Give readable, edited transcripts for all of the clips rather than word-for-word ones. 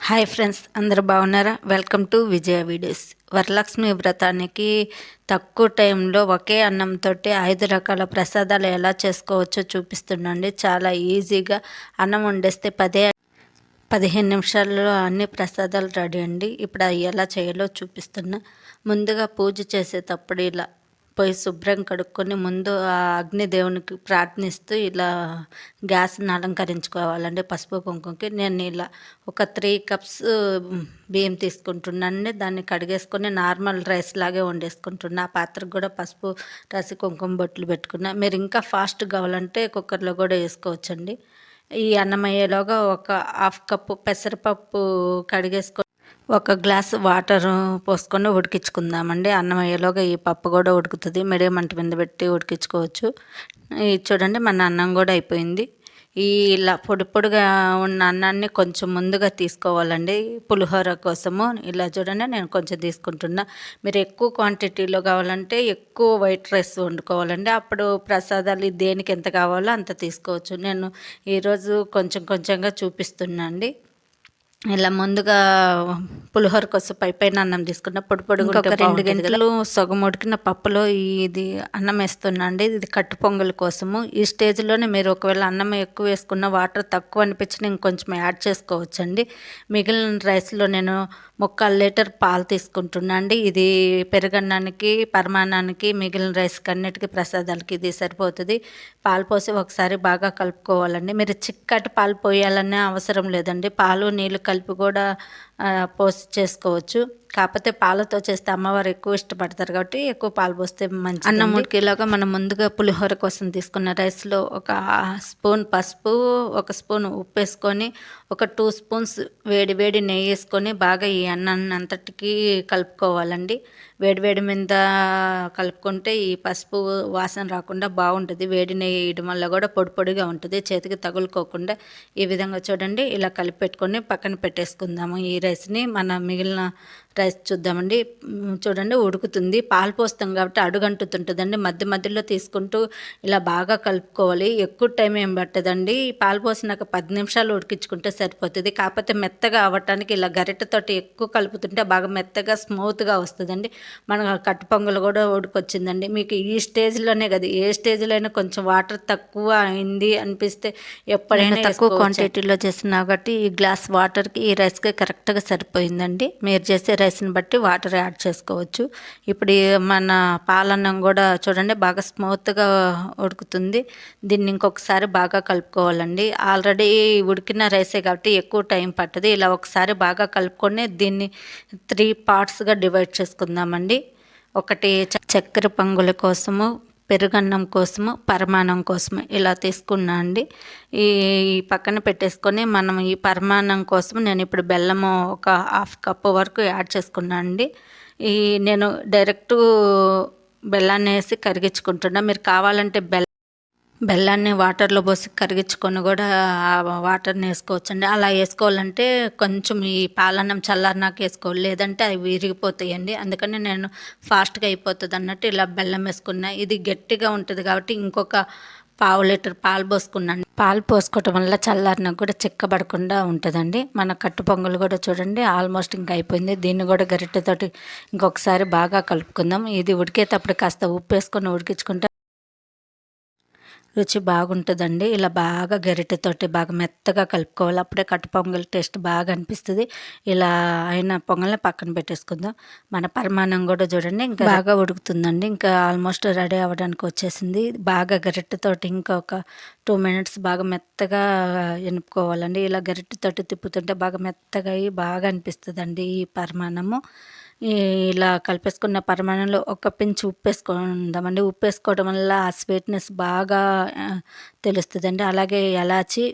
Hi friends, అందరూ బాగున్నారా? Welcome to Vijaya videos. Varalakshmi వ్రతానికి తక్కువ టైంలో ఒకే అన్నంతో 5 రకాల ప్రసాదాలు ఎలా చేసుకోవచ్చో చూపిస్తున్నాండి. చాలా ఈజీగా అన్నం వండేస్తే 15 నిమిషాల్లో అన్ని ప్రసాదాలు రెడీ అండి. ఇప్పుడు అవి ఎలా చేయాలో చూపిస్తున్నా. ముందుగా పూజ చేసేటప్పుడు ఇలా పొయ్యి శుభ్రం కడుక్కొని ముందు ఆ అగ్నిదేవునికి ప్రార్థిస్తూ ఇలా గ్యాస్ని అలంకరించుకోవాలండి. పసుపు కుంకుమకి నేను ఇలా ఒక 3 కప్స్ బియ్యం తీసుకుంటున్నాను. దాన్ని కడిగేసుకొని నార్మల్ రైస్ లాగే వండేసుకుంటున్నా. ఆ పాత్రకు కూడా పసుపు రాసి కుంకుమ బొట్లు పెట్టుకున్నా. మీరు ఇంకా ఫాస్ట్ కావాలంటే కుక్కర్లో కూడా వేసుకోవచ్చండి. ఈ అన్నం అయ్యేలోగా ఒక 1/2 కప్పు పెసరపప్పు కడిగేసుకొని ఒక గ్లాస్ వాటర్ పోసుకొని ఉడికించుకుందామండి. అన్నం అయ్యేలోగా ఈ పప్పు కూడా ఉడుకుతుంది. మీడియం మంట మీద పెట్టి ఉడికించుకోవచ్చు. ఇది చూడండి, మన అన్నం కూడా అయిపోయింది. ఇలా పొడి పొడిగా ఉన్న అన్నాన్ని కొంచెం ముందుగా తీసుకోవాలండి. పులిహోర కోసము ఇలా చూడండి, నేను కొంచెం తీసుకుంటున్నా. మీరు ఎక్కువ క్వాంటిటీలో కావాలంటే ఎక్కువ వైట్ రైస్ వండుకోవాలండి. అప్పుడు ప్రసాదాలు దేనికి ఎంత కావాలో అంత తీసుకోవచ్చు. నేను ఈరోజు కొంచెం కొంచెంగా చూపిస్తున్నా అండి. ఇలా ముందుగా పులిహోర కోసం పైన అన్నం తీసుకున్న పొడి పొడిగా ఒక 2 గంటలు సగం ఉడికిన పప్పులో ఇది అన్నం వేస్తున్నా అండి. ఇది కట్టు పొంగల్ కోసము. ఈ స్టేజ్లోనే మీరు ఒకవేళ అన్నం ఎక్కువ వేసుకున్న వాటర్ తక్కువ అనిపించిన ఇంకొంచెం యాడ్ చేసుకోవచ్చండి. మిగిలిన రైస్లో నేను 1/4 లీటర్ పాలు తీసుకుంటున్నా అండి. ఇది పెరుగన్నానికి, పరమాన్నానికి, మిగిలిన రైస్కి అన్నిటికీ ప్రసాదాలకి ఇది సరిపోతుంది. పాలు పోసి ఒకసారి బాగా కలుపుకోవాలండి. మీరు చిక్కటి పాలు పోయాలనే అవసరం లేదండి. పాలు నీళ్ళు కలిపి కూడా పోసి చేసుకోవచ్చు. కాకపోతే పాలతో చేస్తే అమ్మవారు ఎక్కువ ఇష్టపడతారు కాబట్టి ఎక్కువ పాలు పోస్తే మంచి. అన్నం ఉడికేలాగా మనం ముందుగా పులిహోర కోసం తీసుకున్న రైస్లో ఒక స్పూన్ పసుపు, 1 స్పూన్ ఉప్పు వేసుకొని, ఒక 2 స్పూన్స్ వేడి వేడి నెయ్యి వేసుకొని బాగా ఈ అన్నాన్ని అంతటికీ కలుపుకోవాలండి. వేడి వేడి మీద కలుపుకుంటే ఈ పసుపు వాసన రాకుండా బాగుంటుంది. వేడి నెయ్యి వేయడం వల్ల కూడా పొడి పొడిగా ఉంటుంది, చేతికి తగులుకోకుండా. ఈ విధంగా చూడండి, ఇలా కలిపి పెట్టుకొని పక్కన పెట్టేసుకుందాము. ఈ రైస్ని మన మిగిలిన రైస్ చూద్దామండి. చూడండి, ఉడుకుతుంది. పాలు పోస్తాం కాబట్టి అడుగంటుతుంటుందండి. మధ్య మధ్యలో తీసుకుంటూ ఇలా బాగా కలుపుకోవాలి. ఎక్కువ టైం ఏం పట్టదండి. పాలు పోసినాక 10 నిమిషాలు ఉడికించుకుంటే సరిపోతుంది. కాకపోతే మెత్తగా అవ్వటానికి ఇలా గరిటెతోటి ఎక్కువ కలుపుతుంటే బాగా మెత్తగా స్మూత్గా వస్తుందండి. మన కట్టు పొంగలు కూడా ఉడికొచ్చిందండి. మీకు ఈ స్టేజ్లోనే కదా, ఏ స్టేజ్లో అయినా కొంచెం వాటర్ తక్కువ అయింది అనిపిస్తే ఎప్పుడైనా తక్కువ క్వాంటిటీలో చేసినా కాబట్టి ఈ గ్లాస్ వాటర్కి ఈ రైస్కి కరెక్ట్గా సరిపోయిందండి. మీరు చేసే రైస్ని బట్టి వాటర్ యాడ్ చేసుకోవచ్చు. ఇప్పుడు మన పాలన్నం కూడా చూడండి బాగా స్మూత్గా ఉడుకుతుంది. దీన్ని ఇంకొకసారి బాగా కలుపుకోవాలండి. ఆల్రెడీ ఉడికిన రైసే కాబట్టి ఎక్కువ టైం పట్టదు. ఇలా ఒకసారి బాగా కలుపుకొని దీన్ని 3 పార్ట్స్గా డివైడ్ చేసుకుందామండి. ఒకటి చక్కెర పొంగలి కోసము, పెరుగన్నం కోసము, పరమాన్నం కోసము ఇలా తీసుకున్నా అండి. ఈ పక్కన పెట్టేసుకొని మనం ఈ పరమాన్నం కోసం నేను ఇప్పుడు బెల్లము ఒక 1/2 కప్పు వరకు యాడ్ చేసుకున్నాను అండి. నేను డైరెక్ట్ బెల్లాన్ని వేసి కరిగించుకుంటున్నా. మీరు కావాలంటే బెల్లాన్ని వాటర్లో పోసి కరిగించుకొని కూడా ఆ వాటర్ని వేసుకోవచ్చండి. అలా వేసుకోవాలంటే కొంచెం ఈ పాలన్నం చల్లారినాక వేసుకోవాలి, లేదంటే అవి విరిగిపోతాయండి. అందుకని నేను ఫాస్ట్గా అయిపోతుంది అన్నట్టు ఇలా బెల్లం వేసుకున్నా. ఇది గట్టిగా ఉంటుంది కాబట్టి ఇంకొక 1/2 లీటర్ పాలు పోసుకున్నాను. పాలు పోసుకోవటం వల్ల చల్లారినాక కూడా చిక్కబడకుండా ఉంటుందండి. మన కట్టు పొంగలు కూడా చూడండి ఆల్మోస్ట్ ఇంకా అయిపోయింది. దీన్ని కూడా గరిటెతోటి ఇంకొకసారి బాగా కలుపుకుందాం. ఇది ఉడికేటప్పుడు కాస్త ఉప్పు వేసుకొని ఉడికించుకుంటే రుచి బాగుంటుందండి. ఇలా బాగా గరిటెతోటి బాగా మెత్తగా కలుపుకోవాలి. అప్పుడే కట్టు పొంగల్ టేస్ట్ బాగా అనిపిస్తుంది. ఇలా అయిన పొంగల్ని పక్కన పెట్టేసుకుందాం. మన పరమాన్నం కూడా చూడండి ఇంకా బాగా ఉడుకుతుందండి. ఇంకా ఆల్మోస్ట్ రెడీ అవ్వడానికి వచ్చేసింది. బాగా గరిటెతోటి ఇంకా ఒక 2 మినిట్స్ బాగా మెత్తగా ఎనుపుకోవాలండి. ఇలా గరిటెతోటి తిప్పుతుంటే బాగా మెత్తగా అయ్యి బాగా అనిపిస్తుందండి ఈ పరమాన్నము. ఇలా కలిపేసుకున్న పరమాన్నంలో ఒక పించు ఉప్పు వేసుకుందామండి. ఉప్పు వేసుకోవడం వల్ల ఆ స్వీట్నెస్ బాగా తెలుస్తుందండి. అలాగే ఎలాచి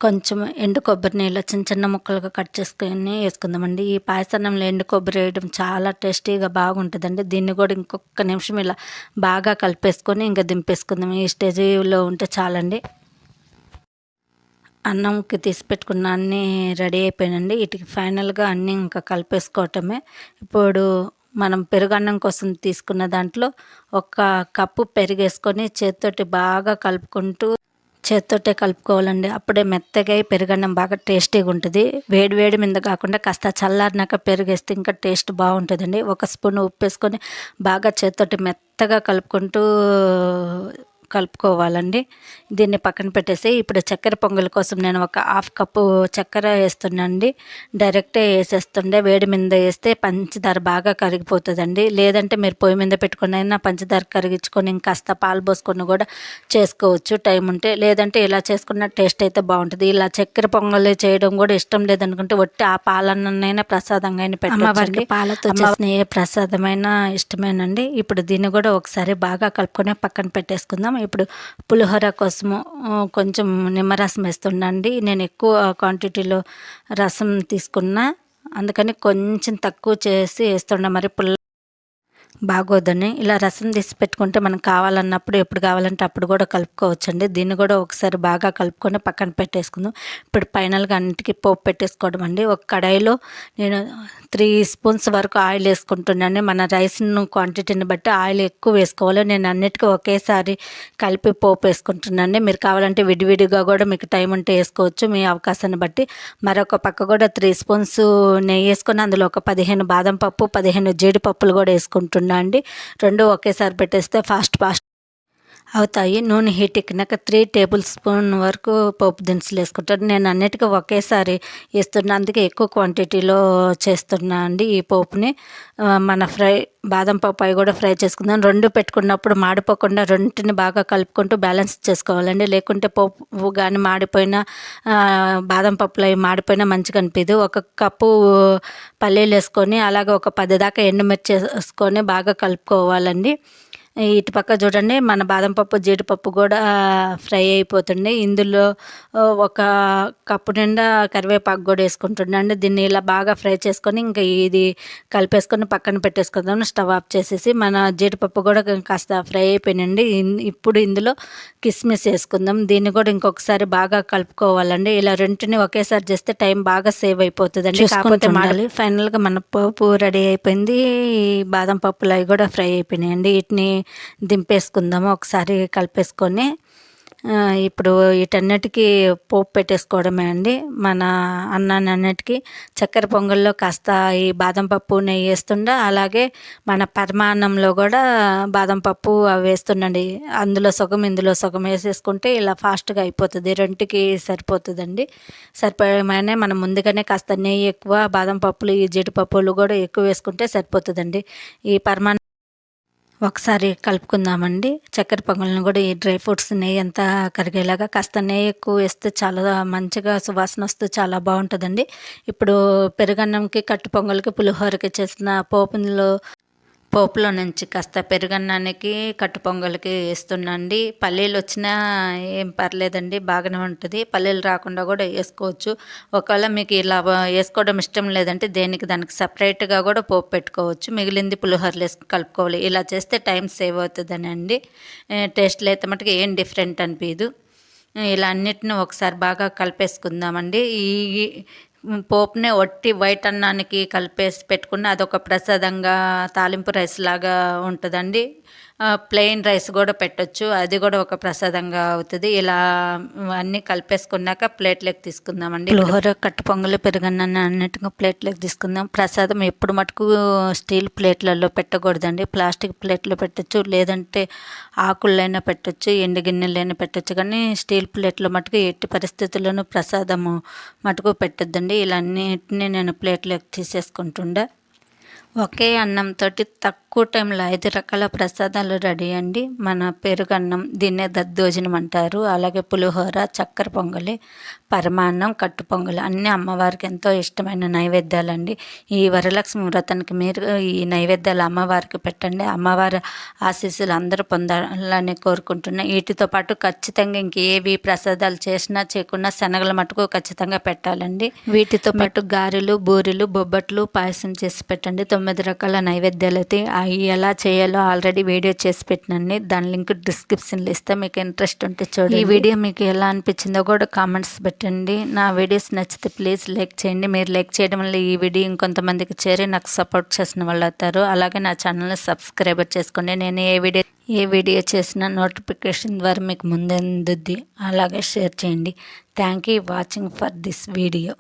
కొంచెం ఎండు కొబ్బరి నీళ్ళు చిన్న చిన్న ముక్కలుగా కట్ చేసుకొని వేసుకుందామండి. ఈ పాయసాన్నంలో ఎండు కొబ్బరి వేయడం చాలా టేస్టీగా బాగుంటుందండి. దీన్ని కూడా ఇంకొక నిమిషం ఇలా బాగా కలిపేసుకొని ఇంకా దింపేసుకుందాం. ఈ స్టేజ్లో ఉంటే చాలండి. అన్నంకి తీసి పెట్టుకున్న అన్నీ రెడీ అయిపోయినండి. వీటికి ఫైనల్గా అన్నీ ఇంకా కలిపేసుకోవటమే. ఇప్పుడు మనం పెరుగన్నం కోసం తీసుకున్న దాంట్లో 1 కప్పు పెరుగేసుకొని చేతితోటి బాగా కలుపుకుంటూ చేత్తోటే కలుపుకోవాలండి. అప్పుడే మెత్తగా అయి పెరుగన్నం బాగా టేస్టీగా ఉంటుంది. వేడి వేడి మీద కాకుండా కాస్త చల్లారినాక పెరుగేస్తే ఇంకా టేస్ట్ బాగుంటుందండి. ఒక స్పూన్ ఉప్పు వేసుకొని బాగా చేత్తోటి మెత్తగా కలుపుకోవాలండి. దీన్ని పక్కన పెట్టేసి ఇప్పుడు చక్కెర పొంగల్ కోసం నేను ఒక హాఫ్ కప్పు చక్కెర వేస్తున్నానండి. డైరెక్టే వేసేస్తుండే, వేడి మీద వేస్తే పంచదార బాగా కరిగిపోతుందండి. లేదంటే మీరు పొయ్యి మీద పెట్టుకుని అయినా పంచదార కరిగించుకొని ఇంకాస్త పాలు పోసుకొని కూడా చేసుకోవచ్చు టైం ఉంటే. లేదంటే ఇలా చేసుకున్న టేస్ట్ అయితే బాగుంటుంది. ఇలా చక్కెర పొంగల్ చేయడం కూడా ఇష్టం లేదనుకుంటే ఒట్టి ఆ పాలన్నైనా ప్రసాదంగా అయినా పెట్టండి. పాలతో చేసిన ఏ ప్రసాదమైన ఇష్టమేనండి. ఇప్పుడు దీన్ని కూడా ఒకసారి బాగా కలుపుకొని పక్కన పెట్టేసుకుందాం. ఇప్పుడు పులిహోర కోసము కొంచెం నిమ్మరసం వేస్తుండండి. నేను ఎక్కువ క్వాంటిటీలో రసం తీసుకున్నా, అందుకని కొంచెం తక్కువ చేసి వేస్తుండ. మరి బాగోదని ఇలా రసం తీసి పెట్టుకుంటే మనకు కావాలన్నప్పుడు ఎప్పుడు కావాలంటే అప్పుడు కూడా కలుపుకోవచ్చండి. దీన్ని కూడా ఒకసారి బాగా కలుపుకొని పక్కన పెట్టేసుకుందాం. ఇప్పుడు ఫైనల్గా అన్నిటికీ పోపు పెట్టేసుకోవడం అండి. ఒక కడాయిలో నేను 3 స్పూన్స్ వరకు ఆయిల్ వేసుకుంటున్నాను. మన రైస్ క్వాంటిటీని బట్టి ఆయిల్ ఎక్కువ వేసుకోవాలి. నేను అన్నిటికీ ఒకేసారి కలిపి పోపు వేసుకుంటున్నాను. మీరు కావాలంటే విడివిడిగా కూడా మీకు టైం ఉంటే వేసుకోవచ్చు, మీ అవకాశాన్ని బట్టి. మరొక పక్క కూడా 3 స్పూన్స్ నెయ్యి వేసుకొని అందులో ఒక 15 బాదం పప్పు, 15 జీడిపప్పులు కూడా వేసుకుంటున్నాను అండి. రెండు ఒకేసారి పెట్టేస్తే ఫాస్ట్ అవుతాయి. నూనె హీట్ ఎక్కినాక 3 టేబుల్ స్పూన్ వరకు పోపు దినుసులు వేసుకుంటాను. నేను అన్నిటికీ ఒకేసారి వేస్తున్నా, అందుకే ఎక్కువ క్వాంటిటీలో చేస్తున్నా అండి ఈ పోపుని. మన బాదం పప్పు అవి కూడా ఫ్రై చేసుకుందాం. రెండు పెట్టుకున్నప్పుడు మాడిపోకుండా రెండింటిని బాగా కలుపుకుంటూ బ్యాలెన్స్ చేసుకోవాలండి. లేకుంటే పోపు కానీ మాడిపోయినా, బాదం పప్పులు అవి మాడిపోయినా మంచిగా అనిపించదు. ఒక కప్పు పల్లీలు వేసుకొని అలాగే ఒక 10 దాకా ఎండుమిర్చి వేసుకొని బాగా కలుపుకోవాలండి. ఇటు పక్క చూడండి, మన బాదం పప్పు జీడిపప్పు కూడా ఫ్రై అయిపోతుంది. ఇందులో ఒక కప్పు నిండా కరివేపాకు కూడా వేసుకుంటుండండి. దీన్ని ఇలా బాగా ఫ్రై చేసుకొని ఇంకా ఇది కలిపేసుకొని పక్కన పెట్టేసుకుందాం. స్టవ్ ఆఫ్ చేసేసి మన జీడిపప్పు కూడా కాస్త ఫ్రై అయిపోయినండి. ఇప్పుడు ఇందులో కిస్మిస్ వేసుకుందాం. దీన్ని కూడా ఇంకొకసారి బాగా కలుపుకోవాలండి. ఇలా రెంటిని ఒకేసారి చేస్తే టైం బాగా సేవ్ అయిపోతుందండి. కాకపోతే మాడాలి. ఫైనల్గా మన పప్పు రెడీ అయిపోయింది. బాదం పప్పులు అవి కూడా ఫ్రై అయిపోయినాయండి. వీటిని దింపేసుకుందాము. ఒకసారి కలిపేసుకొని ఇప్పుడు వీటన్నిటికీ పోపు పెట్టేసుకోవడమే అండి. మన అన్నాన్ని అన్నిటికీ చక్కెర పొంగల్లో కాస్త ఈ బాదం పప్పు నెయ్యి వేస్తుండ, అలాగే మన పరమాన్నంలో కూడా బాదం పప్పు అవి వేస్తుండండి. అందులో సగం ఇందులో సగం వేసేసుకుంటే ఇలా ఫాస్ట్గా అయిపోతుంది. రెండుకి సరిపోతుందండి. సరిపోయమనే మనం ముందుగానే కాస్త నెయ్యి ఎక్కువ, బాదం పప్పులు ఈ జీడిపప్పులు కూడా ఎక్కువ వేసుకుంటే సరిపోతుందండి. ఈ ఒకసారి కలుపుకుందామండి. చక్కెర పొంగల్ని కూడా ఈ డ్రై ఫ్రూట్స్ నెయ్యి అంతా కరిగేలాగా కాస్త నెయ్యి ఎక్కువ వేస్తే చాలా మంచిగా సువాసన వస్తూ చాలా బాగుంటుందండి. ఇప్పుడు పెరుగన్నంకి, కట్టు పొంగల్కి, పులిహోరకి చేసిన పోపులో నుంచి కాస్త పెరుగన్నానికి, కట్టు పొంగల్కి వేస్తున్నాండి. పల్లీలు వచ్చినా ఏం పర్లేదండి, బాగానే ఉంటుంది. పల్లీలు రాకుండా కూడా వేసుకోవచ్చు. ఒకవేళ మీకు ఇలా వేసుకోవడం ఇష్టం లేదంటే దానికి సపరేట్గా కూడా పోపు పెట్టుకోవచ్చు. మిగిలింది పులిహోరలు వేసుకు కలుపుకోవాలి. ఇలా చేస్తే టైం సేవ్ అవుతుందని అండి. టేస్ట్లో అయితే మటుకు ఏం డిఫరెంట్ అనిపించదు. ఇలా అన్నిటిని ఒకసారి బాగా కలిపేసుకుందామండి. ఈ పోపునే ఒట్టి వైట్ అన్నానికి కలిపేసి పెట్టుకున్న అదొక ప్రసాదంగా తాలింపు రైస్ లాగా ఉంటుందండి. ప్లెయిన్ రైస్ కూడా పెట్టచ్చు, అది కూడా ఒక ప్రసాదంగా అవుతుంది. ఇలా అన్నీ కలిపేసుకున్నాక ప్లేట్లోకి తీసుకుందామండి. పులిహోర, కట్టు పొంగలి, పెరుగన్నాన్ని అన్నిటిగా ప్లేట్లోకి తీసుకుందాం. ప్రసాదం ఎప్పుడు మటుకు స్టీల్ ప్లేట్లలో పెట్టకూడదండి. ప్లాస్టిక్ ప్లేట్లో పెట్టచ్చు, లేదంటే ఆకులైనా పెట్టచ్చు, ఎండు గిన్నెలైనా పెట్టచ్చు. కానీ స్టీల్ ప్లేట్లో మటుకు ఎట్టి పరిస్థితుల్లోనూ ప్రసాదము మటుకు పెట్టద్దండి. ఇలా అన్నిటిని నేను ప్లేట్లోకి తీసేసుకుంటుండే. ఒకే అన్నంతో తక్కువ టైంలో 5 రకాల ప్రసాదాలు రెడీ అండి. మన పెరుగన్నం, దీన్నే దద్దోజనం అంటారు. అలాగే పులిహోర, చక్కెర పొంగలి, పరమాన్నం, కట్టు పొంగలి అన్నీ అమ్మవారికి ఎంతో ఇష్టమైన నైవేద్యాలండి. ఈ వరలక్ష్మి వ్రతానికి మీరు ఈ నైవేద్యాలు అమ్మవారికి పెట్టండి. అమ్మవారి ఆశీస్సులు అందరూ పొందాలని కోరుకుంటున్నాను. వీటితో పాటు ఖచ్చితంగా ఇంకేవి ప్రసాదాలు చేసినా చేయకున్నా శనగల మటుకు ఖచ్చితంగా పెట్టాలండి. వీటితో పాటు గారెలు, బూరెలు, బొబ్బట్లు, పాయసం చేసి పెట్టండి. 9 రకాల నైవేద్యాలు అయితే అవి ఎలా చేయాలో ఆల్రెడీ వీడియో చేసి పెట్టినండి. దాని లింక్ డిస్క్రిప్షన్లో ఇస్తే మీకు ఇంట్రెస్ట్ ఉంటే చూడండి. ఈ వీడియో మీకు ఎలా అనిపించిందో కూడా కామెంట్స్ పెట్టండి. నా వీడియోస్ నచ్చితే ప్లీజ్ లైక్ చేయండి. మీరు లైక్ చేయడం వల్ల ఈ వీడియో ఇంకొంతమందికి చేరి నాకు సపోర్ట్ చేసిన వాళ్ళు అవుతారు. అలాగే నా ఛానల్ని సబ్స్క్రైబర్ చేసుకోండి. నేను ఏ వీడియో చేసినా నోటిఫికేషన్ ద్వారా మీకు ముందు అందుద్ది. అలాగే షేర్ చేయండి. Thank you watching for this video.